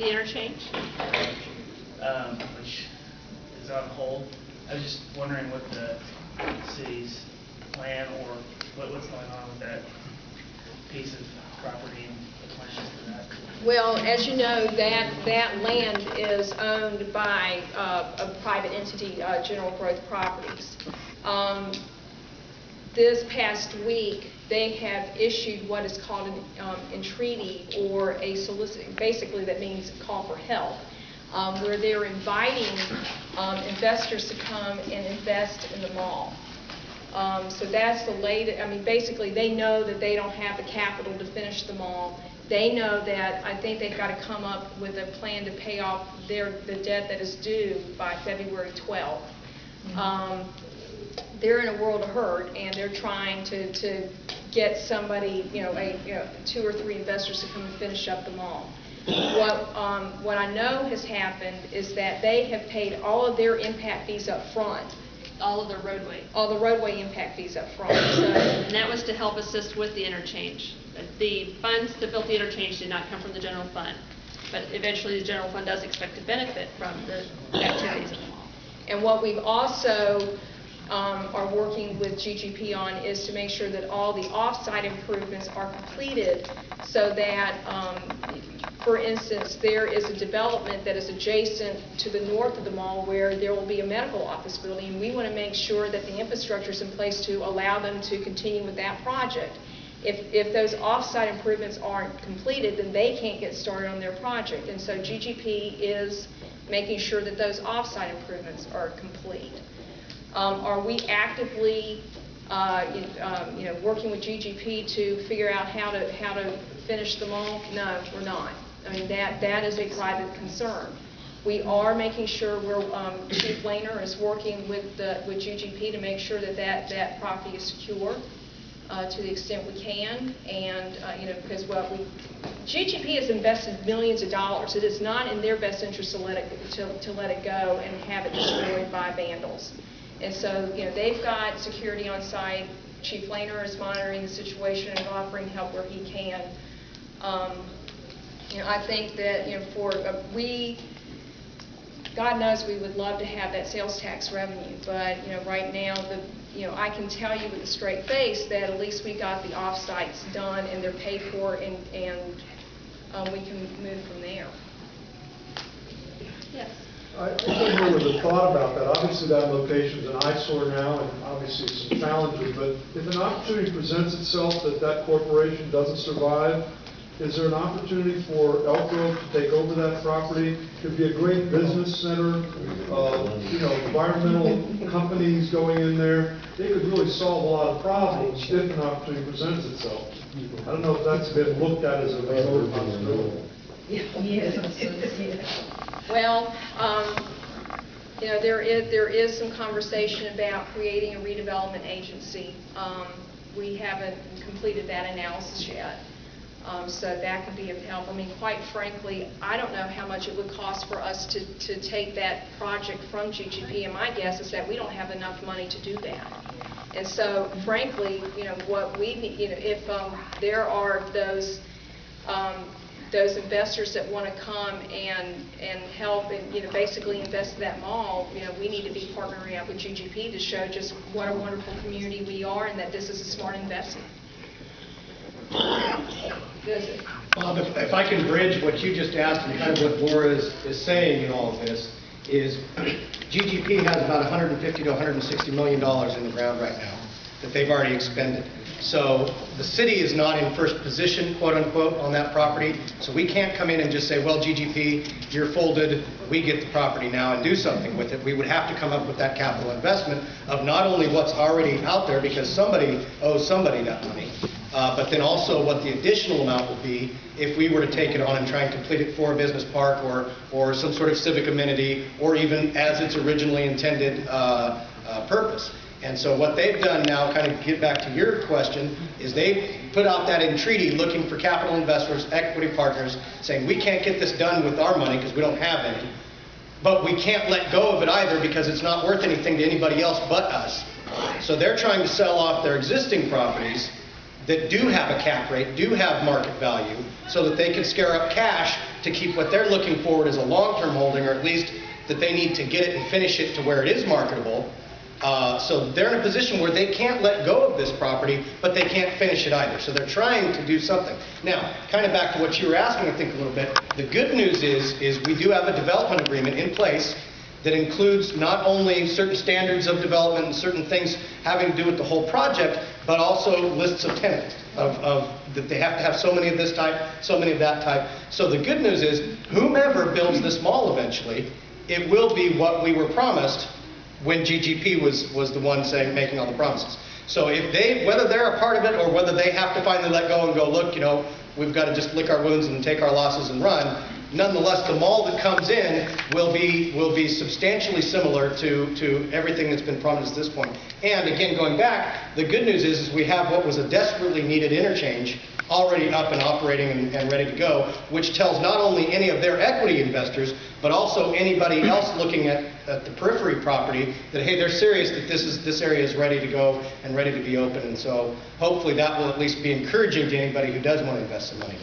the interchange, which is on hold. I was just wondering what the city's plan or what's going on with that piece of property and the plans for that. Well, as you know, that land is owned by a private entity, General Growth Properties. This past week, they have issued what is called an entreaty, or a solicit. Basically, that means a call for help, where they're inviting investors to come and invest in the mall. So that's the latest. I mean, basically, they know that they don't have the capital to finish the mall. They know that I think they've got to come up with a plan to pay off the debt that is due by February 12th. They're in a world of hurt, and they're trying to get somebody, 2 or 3 investors to come and finish up the mall. What I know has happened is that they have paid all of their impact fees up front. all of the roadway. All the roadway impact fees up front. So, And that was to help assist with the interchange. The funds that built the interchange did not come from the general fund, but eventually the general fund does expect to benefit from the activities of the mall. and what we've also are working with GGP on is to make sure that all the off-site improvements are completed, so that, for instance, there is a development that is adjacent to the north of the mall where there will be a medical office building, and we want to make sure that the infrastructure is in place to allow them to continue with that project. If those off-site improvements aren't completed, then they can't get started on their project, and so GGP is making sure that those off-site improvements are complete. Are we actively, working with GGP to figure out how to finish the mall? No, we're not. I mean, that is a private concern. We are making sure Chief Lehner is working with GGP to make sure that property is secure to the extent we can, and because GGP has invested millions of dollars. It is not in their best interest to let it go and have it destroyed by vandals. And so, they've got security on site. Chief Lehner is monitoring the situation and offering help where he can. I think that, God knows we would love to have that sales tax revenue, but, right now, I can tell you with a straight face that at least we got the off-sites done and they're paid for, and we can move from there. Yes. I think there was a thought about that. Obviously, that location is an eyesore now, and obviously some challenges. But if an opportunity presents itself that corporation doesn't survive, is there an opportunity for Elk Grove to take over that property? It could be a great business center. Environmental companies going in there. They could really solve a lot of problems if an opportunity presents itself. I don't know if that's been looked at as a remote possibility. Well, there is some conversation about creating a redevelopment agency. We haven't completed that analysis yet, so that could be of help. I mean, quite frankly, I don't know how much it would cost for us to take that project from GGP, and my guess is that we don't have enough money to do that. And so, frankly, what we need, if there are those investors that want to come and help and basically invest in that mall, we need to be partnering up with GGP to show just what a wonderful community we are and that this is a smart investment. Bob, if I can bridge what you just asked and kind of what Laura is saying in all of this, is GGP has about $150 to $160 million in the ground right now that they've already expended. So the city is not in first position, quote unquote, on that property. So we can't come in and just say, well, GGP, you're folded, we get the property now and do something with it. We would have to come up with that capital investment of not only what's already out there, because somebody owes somebody that money, but then also what the additional amount would be if we were to take it on and try and complete it for a business park or some sort of civic amenity, or even as its originally intended purpose. And so what they've done now, kind of get back to your question, is they've put out that entreaty looking for capital investors, equity partners, saying we can't get this done with our money because we don't have any, but we can't let go of it either because it's not worth anything to anybody else but us. So they're trying to sell off their existing properties that do have a cap rate, do have market value, so that they can scare up cash to keep what they're looking forward as a long-term holding, or at least that they need to get it and finish it to where it is marketable. So they're in a position where they can't let go of this property, but they can't finish it either. So they're trying to do something. Now, kind of back to what you were asking, I think, a little bit, the good news is we do have a development agreement in place that includes not only certain standards of development and certain things having to do with the whole project, but also lists of tenants, of that they have to have so many of this type, so many of that type. So the good news is, whomever builds this mall eventually, it will be what we were promised when GGP was the one saying, making all the promises. So if they, whether they're a part of it or whether they have to finally let go and go, look, you know, we've got to just lick our wounds and take our losses and run, nonetheless, the mall that comes in will be substantially similar to everything that's been promised at this point. And again, going back, the good news is we have what was a desperately needed interchange already up and operating and ready to go, which tells not only any of their equity investors, but also anybody else looking at the periphery property that, hey, they're serious that this area is ready to go and ready to be open. And so hopefully that will at least be encouraging to anybody who does want to invest some money.